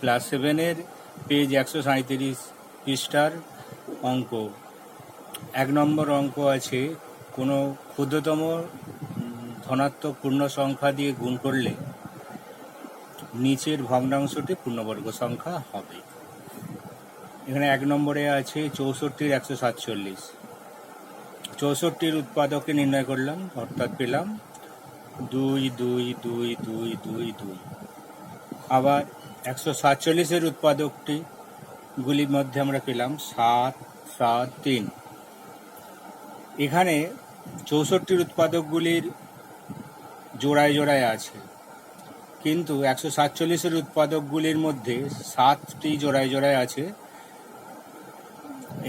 Class 7-এর page 137 পৃষ্ঠার অঙ্ক। 1 নম্বর অঙ্ক আছে, কোনো ক্ষুদ্রতম ধনাত্মক পূর্ণ সংখ্যা দিয়ে গুণ করলে নিচের ভগ্নাংশটি পূর্ণবর্গ সংখ্যা হবে। এখানে 1 নম্বরে আছে 64-র 147। 64-র উৎপাদককে নির্ণয় করলাম, অর্থাৎ পেলাম 2 2 2 2 2 2। আবার 147-এর উৎপাদকটি গুলির মধ্যে আমরা পেলাম 7 7 3। এখানে 64-র উৎপাদকগুলির জোড়ায় জোড়ায় আছে, কিন্তু 147-এর উৎপাদকগুলির মধ্যে 7টি জোড়ায় জোড়ায় আছে,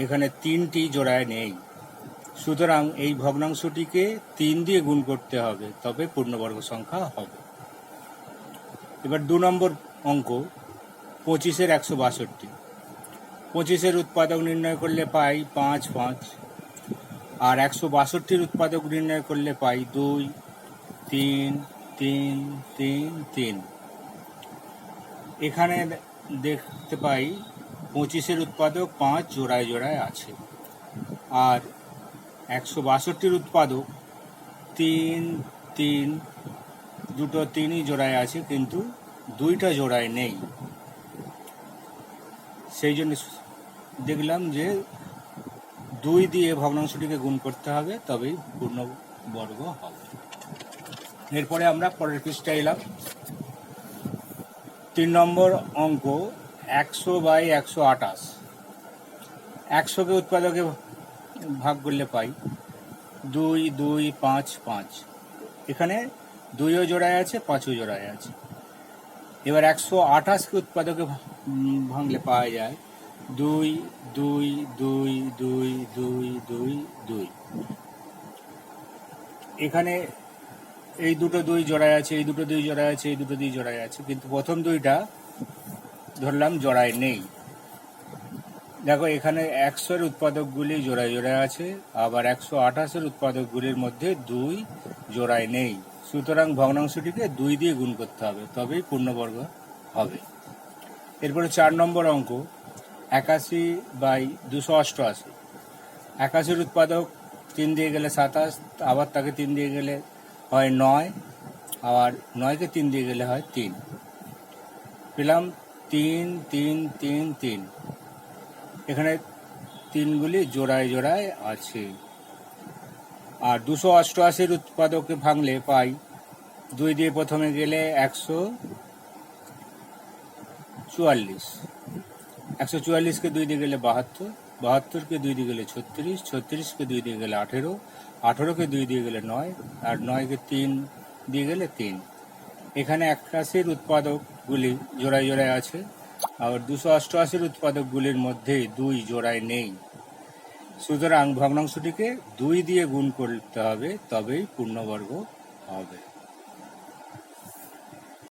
এখানে 3টি জোড়ায় নেই। সুতরাং এই ভগ্নাংশটিকে 3 দিয়ে গুণ করতে হবে, তবে পূর্ণবর্গ সংখ্যা হবে। এবার 2 নম্বর অঙ্ক, 25-এর 162। 25-এর উৎপাদক নির্ণয় করলে পাই 5 5, আর 162-র উৎপাদক নির্ণয় করলে পাই 2 3 3 3 3। এখানে দেখতে পাই 25-এর উৎপাদক 5 জোড়ায় জোড়ায় আছে, আর 162-র উৎপাদক 3 3, দুটো 3ই জোড়ায় আছে, কিন্তু 2টা জোড়ায় নেই। সেই জন্য দেখলাম যে 2 দিয়ে ভগ্নাংশটিকে গুণ করতে হবে, তবেই পূর্ণবর্গ হবে। এরপরে আমরা পরের পৃষ্ঠায় এলাম। 3 নম্বর অঙ্ক, 100/128। 100-কে উৎপাদকে ভাগ করলে পাই 2 2 5 5। এখানে 2ও জোড়ায় আছে, 5ও জোড়ায় আছে। এবার 128-কে উৎপাদকে ভাঙলে পাওয়া যায় 2 2 2 2 2 2 2। এখানে এই দুটো 2 জোড়ায় আছে, এই দুটো 2 জোড়ায় আছে, এই দুটো 2 জোড়ায় আছে, কিন্তু প্রথম 2টা ধরলাম জোড়ায় নেই। দেখো, এখানে 100-এর উৎপাদকগুলি জোড়ায় জোড়ায় আছে, আবার 128-এর উৎপাদকগুলির মধ্যে 2 জোড়ায় নেই। সুতরাং ভগ্নাংশটিকে 2 দিয়ে গুণ করতে হবে, তবেই পূর্ণবর্গ হবে। এরপরে 4 নম্বর অঙ্ক, 81/288। 81-এর উৎপাদক 3 দিয়ে গেলে 27, আবার তাকে 3 দিয়ে গেলে হয় 9, আবার 9-কে 3 দিয়ে গেলে হয় 3। পেলাম 3 3 3 3। এখানে 3গুলি জোড়ায় জোড়ায় আছে। আর 288-এর উৎপাদককে ভাঙলে পাই 2 দিয়ে প্রথমে গেলে 144, 144-কে 2 দিয়ে গেলে 72, 72-কে 2 দিয়ে গেলে 36, 36-কে 2 দিয়ে গেলে 18, 18-কে 2 দিয়ে গেলে 9, আর 9-কে 3 দিয়ে গেলে 3। এখানে 81-এর উৎপাদকগুলি জোড়ায় জোড়ায় আছে, আবার 288-এর উৎপাদকগুলির মধ্যে 2 জোড়ায় নেই। সুতরাং ভগ্নাংশটিকে 2 দিয়ে গুণ করতে হবে, তবেই পূর্ণবর্গ হবে।